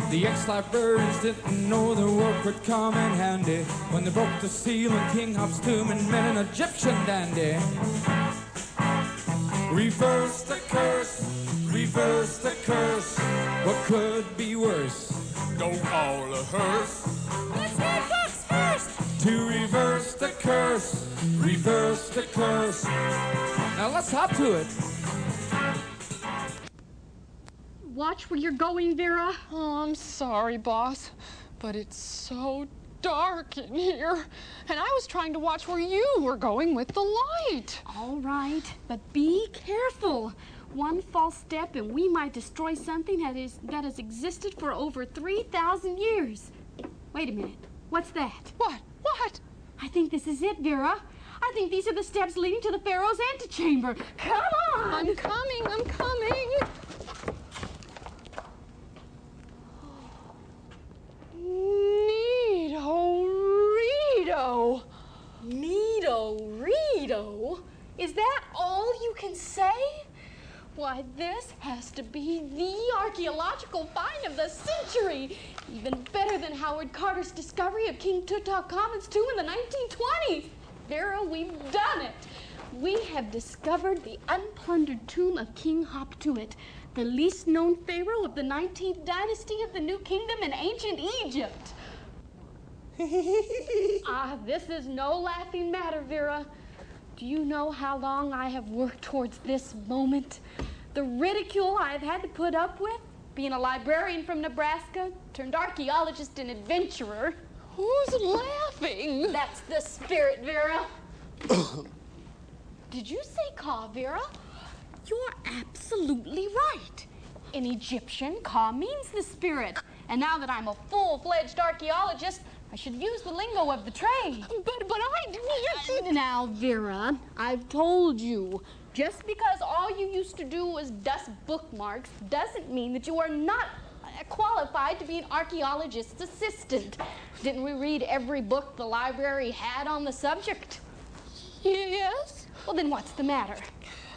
The ex-librarians didn't know their work would come in handy when they broke the seal on King Hop's tomb and met an Egyptian dandy. Reverse the curse, reverse the curse. What could be worse? Go call a hearse. Let's hear Fox first. To reverse the curse, reverse the curse. Now let's hop to it. Watch where you're going, Vera. Oh, I'm sorry, boss, but it's so dark in here. And I was trying to watch where you were going with the light. All right, but be careful. One false step and we might destroy something that has existed for over 3,000 years. Wait a minute. What's that? What? What? I think this is it, Vera. I think these are the steps leading to the Pharaoh's antechamber. Come on! I'm coming, I'm coming. Neato-redo. Neato-redo? Is that all you can say? Why, this has to be the archaeological find of the century. Even better than Howard Carter's discovery of King Tutankhamun's tomb in the 1920s. Vera, we've done it. We have discovered the unplundered tomb of King Hoptuit, the least known pharaoh of the 19th dynasty of the New Kingdom in ancient Egypt. This is no laughing matter, Vera. Do you know how long I have worked towards this moment? The ridicule I have had to put up with, being a librarian from Nebraska, turned archaeologist and adventurer. Who's laughing? That's the spirit, Vera. Did you say Ka, Vera? You're absolutely right. In Egyptian, Ka means the spirit. And now that I'm a full-fledged archaeologist, I should use the lingo of the trade. But Now, Vera, I've told you, just because all you used to do was dust bookmarks doesn't mean that you are not qualified to be an archaeologist's assistant. Didn't we read every book the library had on the subject? Yes. Well, then what's the matter?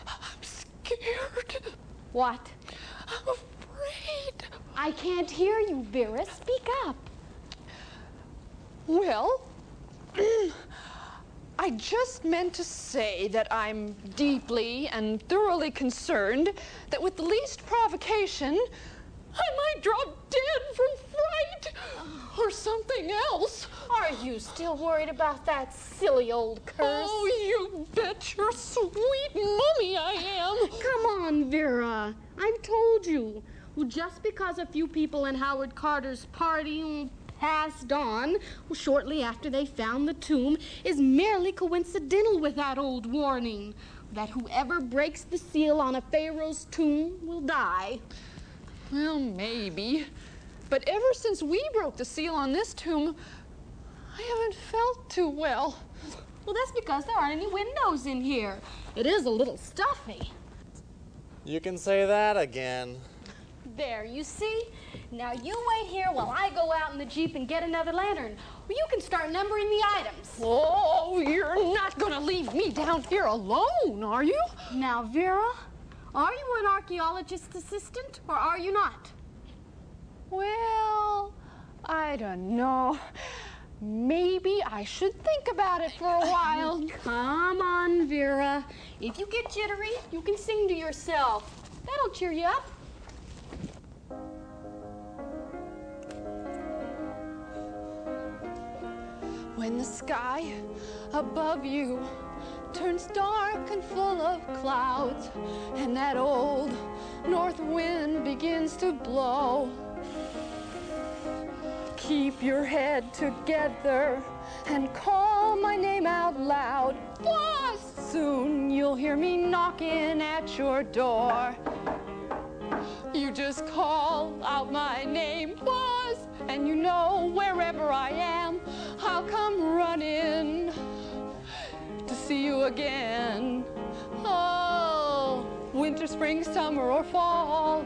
I'm scared. What? I'm afraid. I can't hear you, Vera. Speak up. Well, I just meant to say that I'm deeply and thoroughly concerned that with the least provocation, I might drop dead from fright or something else. Are you still worried about that silly old curse? Oh, you bet your sweet mummy I am. Come on, Vera. I've told you. Well, just because a few people in Howard Carter's party passed on shortly after they found the tomb is merely coincidental with that old warning that whoever breaks the seal on a pharaoh's tomb will die. Well, maybe. But ever since we broke the seal on this tomb, I haven't felt too well. Well, that's because there aren't any windows in here. It is a little stuffy. You can say that again. There, you see? Now you wait here while I go out in the Jeep and get another lantern. Or you can start numbering the items. Oh, you're not gonna leave me down here alone, are you? Now, Vera, are you an archaeologist's assistant or are you not? Well, I don't know. Maybe I should think about it for a while. Come on, Vera. If you get jittery, you can sing to yourself. That'll cheer you up. When the sky above you turns dark and full of clouds, and that old north wind begins to blow, keep your head together and call my name out loud. Boss! Soon you'll hear me knocking at your door. You just call out my name, boss, and you know wherever I am, I'll come running to see you again. Oh, winter, spring, summer, or fall,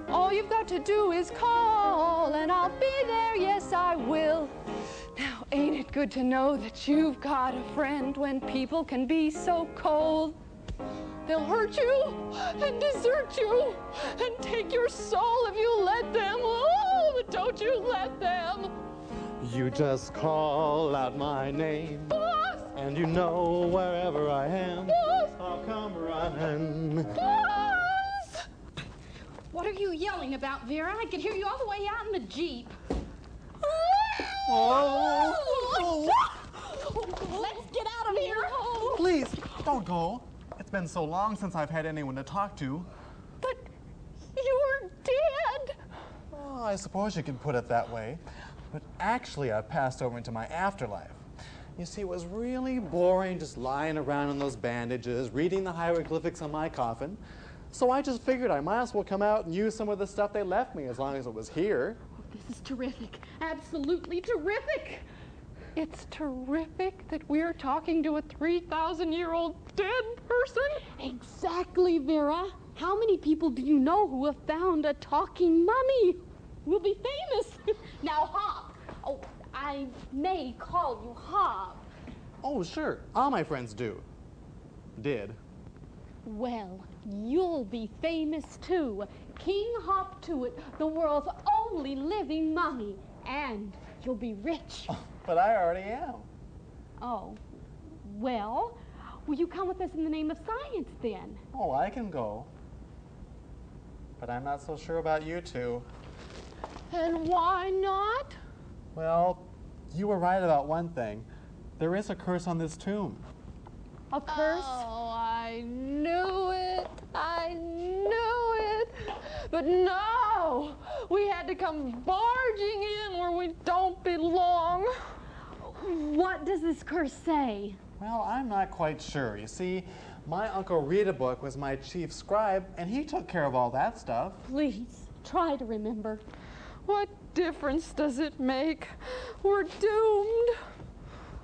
all you've got to do is call, and I'll be there, yes, I will. Now, ain't it good to know that you've got a friend when people can be so cold? They'll hurt you and desert you and take your soul if you let them. Oh, but don't you let them. You just call out my name, Boss! and you know wherever I am, Boss! I'll come running. Boss! What are you yelling about, Vera? I could hear you all the way out in the Jeep. Oh! Let's get out of here. Please, don't go. It's been so long since I've had anyone to talk to. But you're dead. Oh, I suppose you can put it that way. But actually, I've passed over into my afterlife. You see, it was really boring just lying around in those bandages, reading the hieroglyphics on my coffin. So I just figured I might as well come out and use some of the stuff they left me as long as it was here. This is terrific. Absolutely terrific. It's terrific that we're talking to a 3,000-year-old dead person. Exactly, Vera. How many people do you know who have found a talking mummy? We'll be famous. Now, Hop. Oh, I may call you Hop. Oh, sure. All my friends do. Did. Well, you'll be famous too. King Hop Tuit, the world's only living mummy. And you'll be rich. But I already am. Oh, well, will you come with us in the name of science then? Oh, I can go. But I'm not so sure about you two. And why not? Well, you were right about one thing. There is a curse on this tomb. A curse? Oh, I knew it. I knew it. But no, we had to come barging in where we don't belong. What does this curse say? Well, I'm not quite sure. You see, my Uncle Read-a-Book was my chief scribe, and he took care of all that stuff. Please, try to remember. What difference does it make? We're doomed.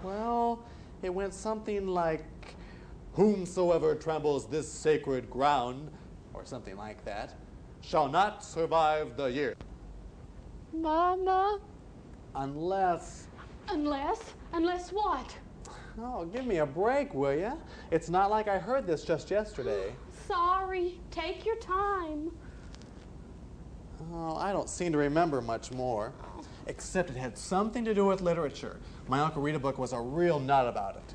Well, it went something like, "Whomsoever tramples this sacred ground," or something like that, "shall not survive the year." Mama? Unless... Unless what? Oh, give me a break, will ya? It's not like I heard this just yesterday. Sorry, take your time. Oh, I don't seem to remember much more. Except it had something to do with literature. My Uncle Read-a-Book was a real nut about it.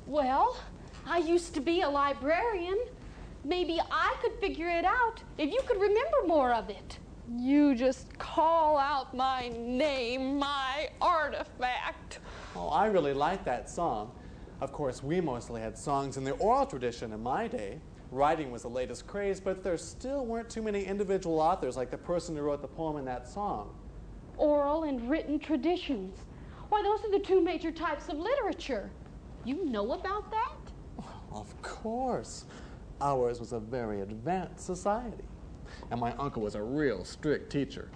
Well, I used to be a librarian. Maybe I could figure it out if you could remember more of it. You just call out my name, my artifact. Oh, I really like that song. Of course, we mostly had songs in the oral tradition in my day. Writing was the latest craze, but there still weren't too many individual authors like the person who wrote the poem in that song. Oral and written traditions. Why, those are the two major types of literature. You know about that? Of course. Ours was a very advanced society. And my uncle was a real strict teacher.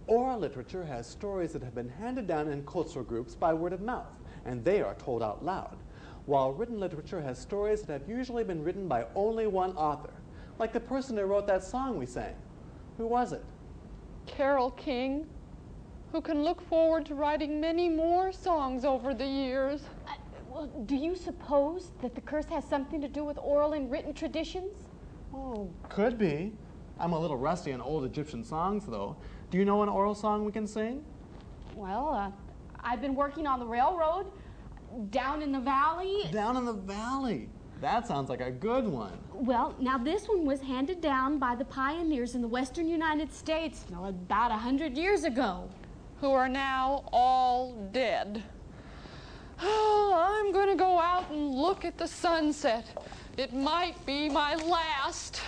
Oral literature has stories that have been handed down in cultural groups by word of mouth, and they are told out loud, while written literature has stories that have usually been written by only one author, like the person who wrote that song we sang. Who was it? Carole King, who can look forward to writing many more songs over the years. Well, do you suppose that the curse has something to do with oral and written traditions? Oh, could be. I'm a little rusty on old Egyptian songs, though. Do you know an oral song we can sing? Well, I've been working on the railroad down in the valley. Down in the valley. That sounds like a good one. Well, now this one was handed down by the pioneers in the western United States about 100 years ago. Who are now all dead. Oh, I'm going to go out and look at the sunset. It might be my last.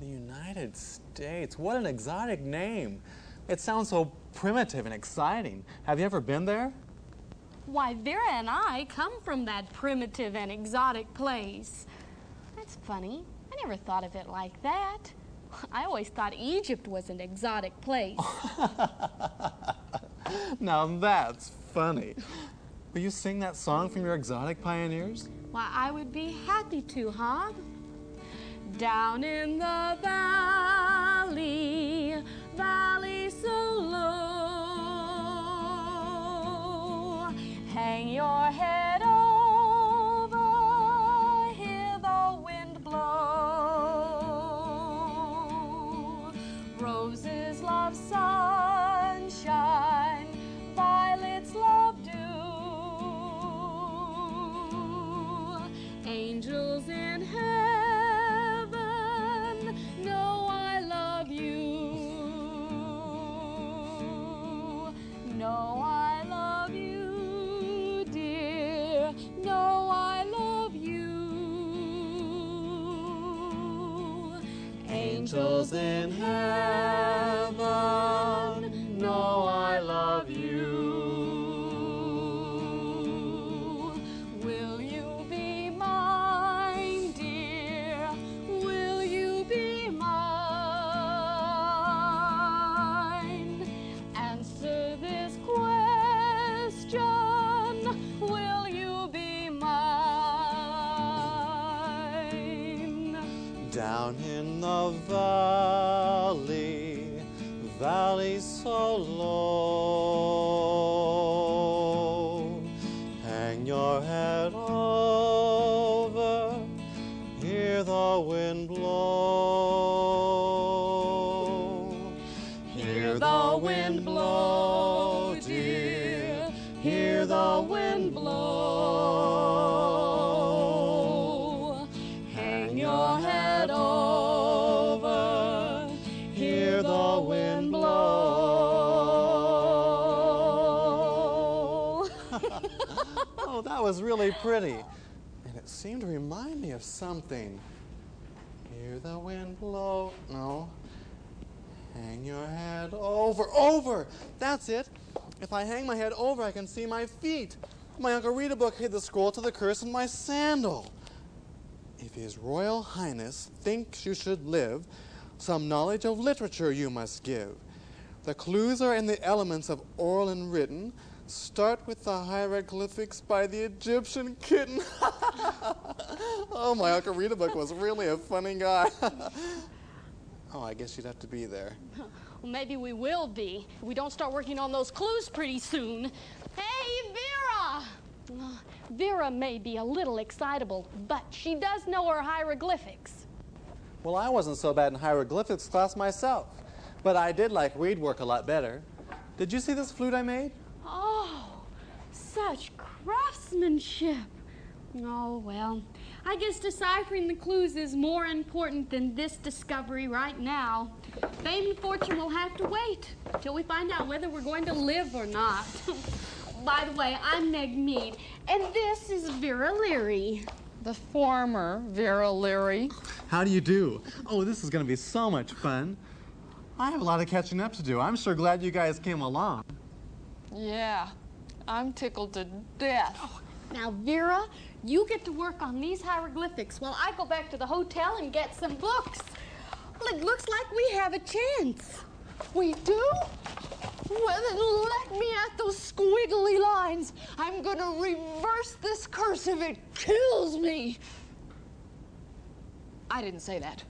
The United States. What an exotic name. It sounds so primitive and exciting. Have you ever been there? Why, Vera and I come from that primitive and exotic place. That's funny. I never thought of it like that. I always thought Egypt was an exotic place. Now that's funny. Will you sing that song from your exotic pioneers? Why, I would be happy to, huh? Down in the valley, valley so low, hang your head know I love you, dear. Know I love you. Angels in heaven know I love you. Will you be mine, dear? Will you be mine? Answer this question. Will you be mine? Down in the valley, valley so low, hang your head over, hear the wind blow. Hear the wind blow, dear, hear the wind blow. Hang your head over, hear the wind blow. Oh, that was really pretty. And it seemed to remind me of something. Hear the wind blow. No. Hang your head over. Over! That's it. If I hang my head over, I can see my feet. My Uncle Rita book hid the scroll to the curse in my sandal. If His Royal Highness thinks you should live, some knowledge of literature you must give. The clues are in the elements of oral and written. Start with the hieroglyphics by the Egyptian kitten. Oh, my Uncle Rita book was really a funny guy. Oh, I guess you'd have to be there. Well, maybe we will be if we don't start working on those clues pretty soon. Hey, Vera! Vera may be a little excitable, but she does know her hieroglyphics. Well, I wasn't so bad in hieroglyphics class myself, but I did like reed work a lot better. Did you see this flute I made? Oh, such craftsmanship. Oh, well, I guess deciphering the clues is more important than this discovery right now. Fame and fortune will have to wait till we find out whether we're going to live or not. By the way, I'm Meg Mead, and this is Vera Leary. The former Vera Leary. How do you do? Oh, this is going to be so much fun. I have a lot of catching up to do. I'm sure glad you guys came along. Yeah, I'm tickled to death. Now, Vera, you get to work on these hieroglyphics while I go back to the hotel and get some books. Well, it looks like we have a chance. We do? Well, then let me at those squiggly lines. I'm gonna reverse this curse if it kills me. I didn't say that.